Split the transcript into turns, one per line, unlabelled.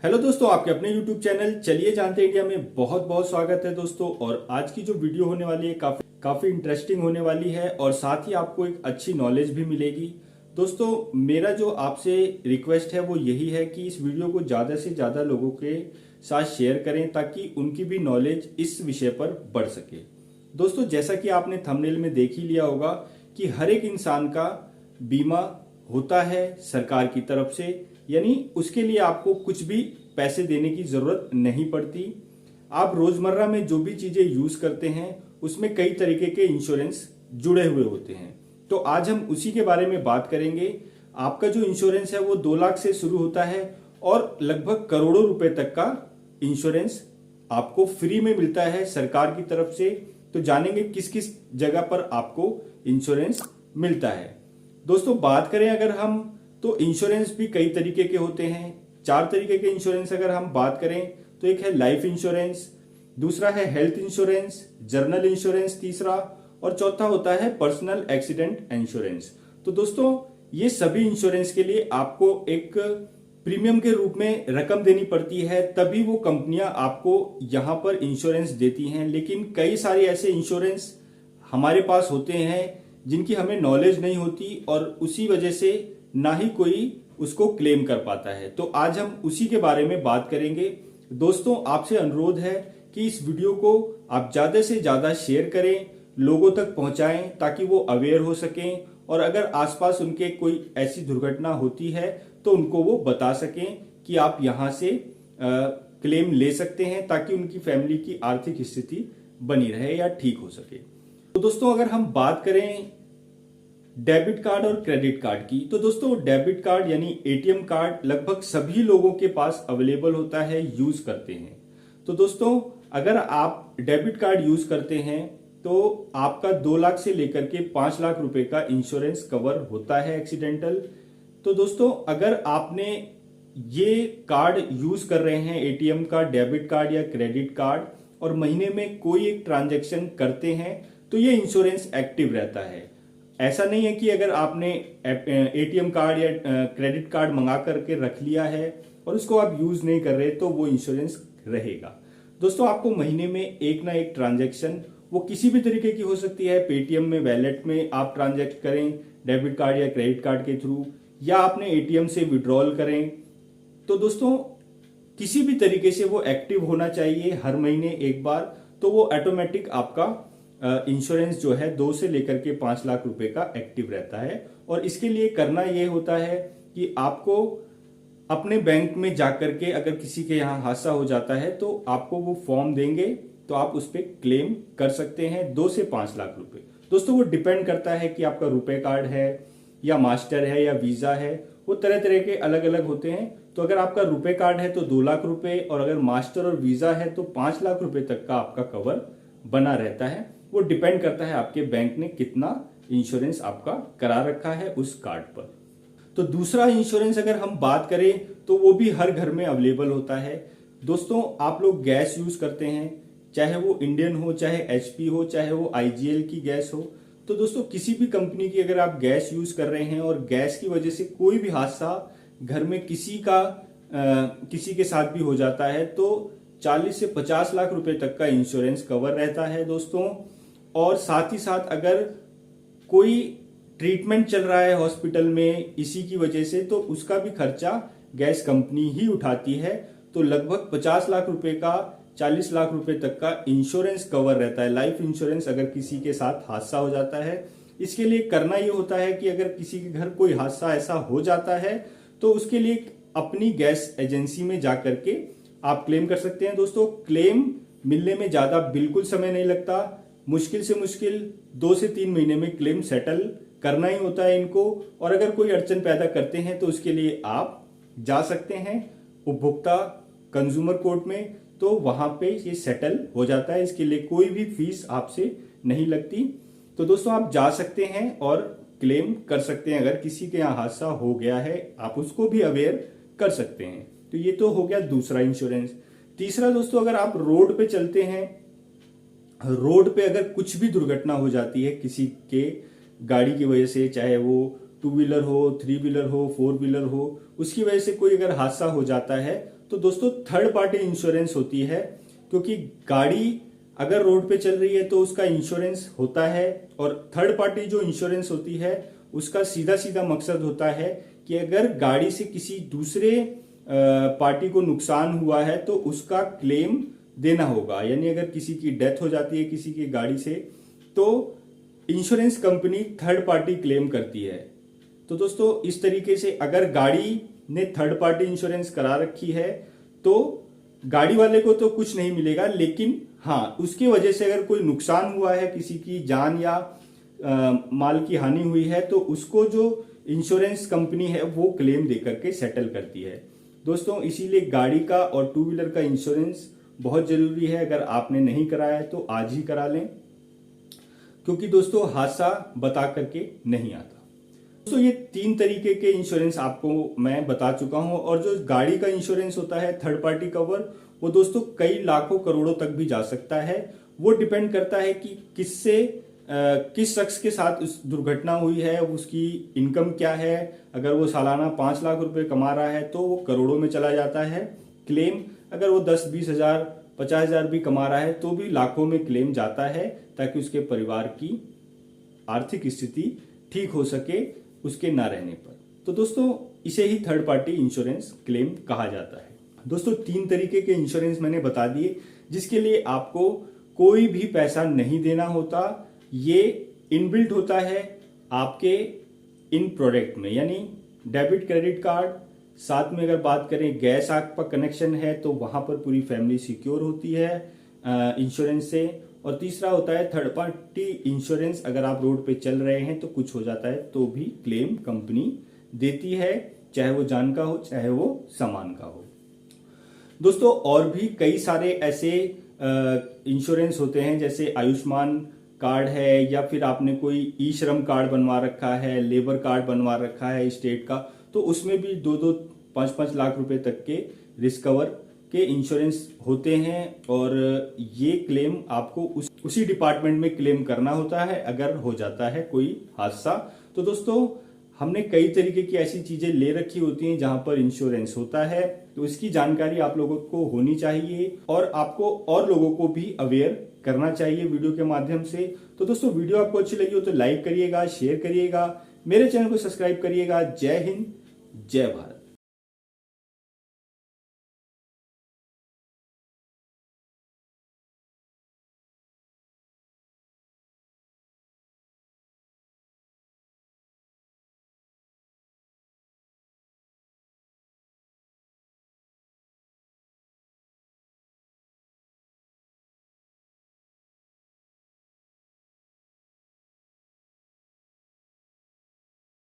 Hello दोस्तों, आपके अपने YouTube चैनल चलिए जानते हैं इंडिया में बहुत बहुत स्वागत है दोस्तों। और आज की जो वीडियो होने वाली है काफी इंटरेस्टिंग होने वाली है और साथ ही आपको एक अच्छी नॉलेज भी मिलेगी। दोस्तों, मेरा जो आपसे रिक्वेस्ट है वो यही है कि इस वीडियो को ज्यादा से ज्यादा लोगों के साथ शेयर करें ताकि उनकी भी नॉलेज इस विषय पर बढ़ सके। दोस्तों, जैसा कि आपने थंबनेल में देख ही लिया होगा कि हर एक इंसान का बीमा होता है सरकार की तरफ से, यानी उसके लिए आपको कुछ भी पैसे देने की जरूरत नहीं पड़ती। आप रोजमर्रा में जो भी चीजें यूज करते हैं उसमें कई तरीके के इंश्योरेंस जुड़े हुए होते हैं, तो आज हम उसी के बारे में बात करेंगे। आपका जो इंश्योरेंस है वो 2 लाख से शुरू होता है और लगभग करोड़ों रुपए तक का इंश्योरेंस आपको फ्री में मिलता है सरकार की तरफ से। तो जानेंगे किस किस जगह पर आपको इंश्योरेंस मिलता है। दोस्तों, बात करें अगर हम तो इंश्योरेंस भी कई तरीके के होते हैं। 4 तरीके के इंश्योरेंस अगर हम बात करें तो एक है लाइफ इंश्योरेंस, दूसरा है हेल्थ इंश्योरेंस, जर्नल इंश्योरेंस तीसरा, और चौथा होता है पर्सनल एक्सीडेंट इंश्योरेंस। तो दोस्तों, ये सभी इंश्योरेंस के लिए आपको एक प्रीमियम के रूप में रकम देनी पड़ती है, तभी वो कंपनियां आपको यहां पर इंश्योरेंस देती हैं। लेकिन कई सारे ऐसे इंश्योरेंस हमारे पास होते हैं जिनकी हमें नॉलेज नहीं होती और उसी वजह से ना ही कोई उसको क्लेम कर पाता है। तो आज हम उसी के बारे में बात करेंगे। दोस्तों, आपसे अनुरोध है कि इस वीडियो को आप ज्यादा से ज्यादा शेयर करें, लोगों तक पहुंचाएं ताकि वो अवेयर हो सकें, और अगर आसपास उनके कोई ऐसी दुर्घटना होती है तो उनको वो बता सकें कि आप यहां से क्लेम ले सकते हैं ताकि उनकी फैमिली की आर्थिक स्थिति बनी रहे या ठीक हो सके। तो दोस्तों, अगर हम बात करें डेबिट कार्ड और क्रेडिट कार्ड की, तो दोस्तों डेबिट कार्ड यानी एटीएम कार्ड लगभग सभी लोगों के पास अवेलेबल होता है, यूज करते हैं। तो दोस्तों, अगर आप डेबिट कार्ड यूज करते हैं तो आपका 2 लाख से लेकर के 5 लाख रुपए का इंश्योरेंस कवर होता है एक्सीडेंटल। तो दोस्तों, अगर आपने ये कार्ड यूज कर रहे हैं, एटीएम का, डेबिट कार्ड या क्रेडिट कार्ड, और महीने में कोई एक ट्रांजैक्शन करते हैं तो ये इंश्योरेंस एक्टिव रहता है। ऐसा नहीं है कि अगर आपने एटीएम कार्ड या क्रेडिट कार्ड मंगा करके रख लिया है और उसको आप यूज नहीं कर रहे तो वो इंश्योरेंस रहेगा। दोस्तों, आपको महीने में एक ना एक ट्रांजैक्शन, वो किसी भी तरीके की हो सकती है, पेटीएम में, वैलेट में आप ट्रांजैक्ट करें डेबिट कार्ड या क्रेडिट कार्ड के थ्रू, या आपने एटीएम से विड्रॉल करें, तो दोस्तों किसी भी तरीके से वो एक्टिव होना चाहिए हर महीने एक बार। तो वो ऑटोमेटिक आपका इंश्योरेंस जो है 2 से लेकर के 5 लाख रुपए का एक्टिव रहता है। और इसके लिए करना ये होता है कि आपको अपने बैंक में जाकर के, अगर किसी के यहाँ हादसा हो जाता है तो आपको वो फॉर्म देंगे, तो आप उस पर क्लेम कर सकते हैं 2 से 5 लाख रुपए। दोस्तों, वो डिपेंड करता है कि आपका रुपए कार्ड है या मास्टर है या वीजा है, वो तरह तरह के अलग अलग होते हैं। तो अगर आपका रुपए कार्ड है तो 2 लाख रुपए, और अगर मास्टर और वीजा है तो 5 लाख रुपए तक का आपका कवर बना रहता है। वो डिपेंड करता है आपके बैंक ने कितना इंश्योरेंस आपका करा रखा है उस कार्ड पर। तो दूसरा इंश्योरेंस अगर हम बात करें तो वो भी हर घर में अवेलेबल होता है। दोस्तों, आप लोग गैस यूज करते हैं, चाहे वो इंडियन हो, चाहे एचपी हो, चाहे वो आईजीएल की गैस हो। तो दोस्तों, किसी भी कंपनी की अगर आप गैस यूज कर रहे हैं और गैस की वजह से कोई भी हादसा घर में किसी के साथ भी हो जाता है तो 40 से 50 लाख रुपए तक का इंश्योरेंस कवर रहता है दोस्तों। और साथ ही साथ अगर कोई ट्रीटमेंट चल रहा है हॉस्पिटल में इसी की वजह से, तो उसका भी खर्चा गैस कंपनी ही उठाती है। तो लगभग 50 लाख रुपए का 40 लाख रुपए तक का इंश्योरेंस कवर रहता है, लाइफ इंश्योरेंस, अगर किसी के साथ हादसा हो जाता है। इसके लिए करना ये होता है कि अगर किसी के घर कोई हादसा ऐसा हो जाता है तो उसके लिए अपनी गैस एजेंसी में जाकर के आप क्लेम कर सकते हैं। दोस्तों, क्लेम मिलने में ज्यादा बिल्कुल समय नहीं लगता, मुश्किल से मुश्किल 2 से 3 महीने में क्लेम सेटल करना ही होता है इनको। और अगर कोई अड़चन पैदा करते हैं तो उसके लिए आप जा सकते हैं उपभोक्ता कंज्यूमर कोर्ट में, तो वहां पे ये सेटल हो जाता है। इसके लिए कोई भी फीस आपसे नहीं लगती। तो दोस्तों, आप जा सकते हैं और क्लेम कर सकते हैं। अगर किसी के यहाँ हादसा हो गया है आप उसको भी अवेयर कर सकते हैं। तो ये तो हो गया दूसरा इंश्योरेंस। तीसरा दोस्तों, अगर आप रोड पे चलते हैं, रोड पे अगर कुछ भी दुर्घटना हो जाती है किसी के गाड़ी की वजह से, चाहे वो 2 व्हीलर हो, 3 व्हीलर हो, 4 व्हीलर हो, उसकी वजह से कोई अगर हादसा हो जाता है तो दोस्तों थर्ड पार्टी इंश्योरेंस होती है, क्योंकि गाड़ी अगर रोड पे चल रही है तो उसका इंश्योरेंस होता है, और थर्ड पार्टी जो इंश्योरेंस होती है उसका सीधा सीधा मकसद होता है कि अगर गाड़ी से किसी दूसरे पार्टी को नुकसान हुआ है तो उसका क्लेम देना होगा। यानी अगर किसी की डेथ हो जाती है किसी की गाड़ी से, तो insurance company third party claim करती है। तो दोस्तों इस तरीके से अगर गाड़ी ने थर्ड पार्टी इंश्योरेंस करा रखी है तो गाड़ी वाले को तो कुछ नहीं मिलेगा, लेकिन हाँ उसकी वजह से अगर कोई नुकसान हुआ है, किसी की जान या माल की हानि हुई है, तो उसको जो इंश्योरेंस कंपनी है वो क्लेम देकर के सेटल करती है। दोस्तों इसीलिए गाड़ी का और टू व्हीलर का इंश्योरेंस बहुत जरूरी है। अगर आपने नहीं कराया है तो आज ही करा लें, क्योंकि दोस्तों हादसा बता करके नहीं आता। दोस्तों ये 3 तरीके के इंश्योरेंस आपको मैं बता चुका हूं, और जो गाड़ी का इंश्योरेंस होता है थर्ड पार्टी कवर, वो दोस्तों कई लाखों करोड़ों तक भी जा सकता है। वो डिपेंड करता है कि किस शख्स के साथ उस दुर्घटना हुई है, उसकी इनकम क्या है। अगर वो सालाना 5 लाख रुपए कमा रहा है तो वो करोड़ों में चला जाता है क्लेम। अगर वो 10-20 हजार 50 हजार भी कमा रहा है तो भी लाखों में क्लेम जाता है, ताकि उसके परिवार की आर्थिक स्थिति ठीक हो सके उसके ना रहने पर। तो दोस्तों इसे ही थर्ड पार्टी इंश्योरेंस क्लेम कहा जाता है। दोस्तों 3 तरीके के इंश्योरेंस मैंने बता दिए, जिसके लिए आपको कोई भी पैसा नहीं देना होता। ये इनबिल्ट होता है आपके इन प्रोडक्ट में, यानी डेबिट क्रेडिट कार्ड, साथ में अगर बात करें गैस आपका कनेक्शन है तो वहां पर पूरी फैमिली सिक्योर होती है इंश्योरेंस से। और तीसरा होता है थर्ड पार्टी इंश्योरेंस, अगर आप रोड पे चल रहे हैं तो कुछ हो जाता है तो भी क्लेम कंपनी देती है, चाहे वो जान का हो चाहे वो सामान का हो। दोस्तों और भी कई सारे ऐसे इंश्योरेंस होते हैं, जैसे आयुष्मान कार्ड है, या फिर आपने कोई ई श्रम कार्ड बनवा रखा है, लेबर कार्ड बनवा रखा है स्टेट का, तो उसमें भी 2-2, 5-5 लाख रुपए तक के रिस्क कवर के इंश्योरेंस होते हैं। और ये क्लेम आपको उसी डिपार्टमेंट में क्लेम करना होता है अगर हो जाता है कोई हादसा। तो दोस्तों हमने कई तरीके की ऐसी चीजें ले रखी होती हैं जहां पर इंश्योरेंस होता है, तो इसकी जानकारी आप लोगों को होनी चाहिए, और आपको और लोगों को भी अवेयर करना चाहिए वीडियो के माध्यम से। तो दोस्तों वीडियो आपको अच्छी लगी हो तो लाइक करिएगा, शेयर करिएगा, मेरे चैनल को सब्सक्राइब करिएगा। जय हिंद, जय भारत।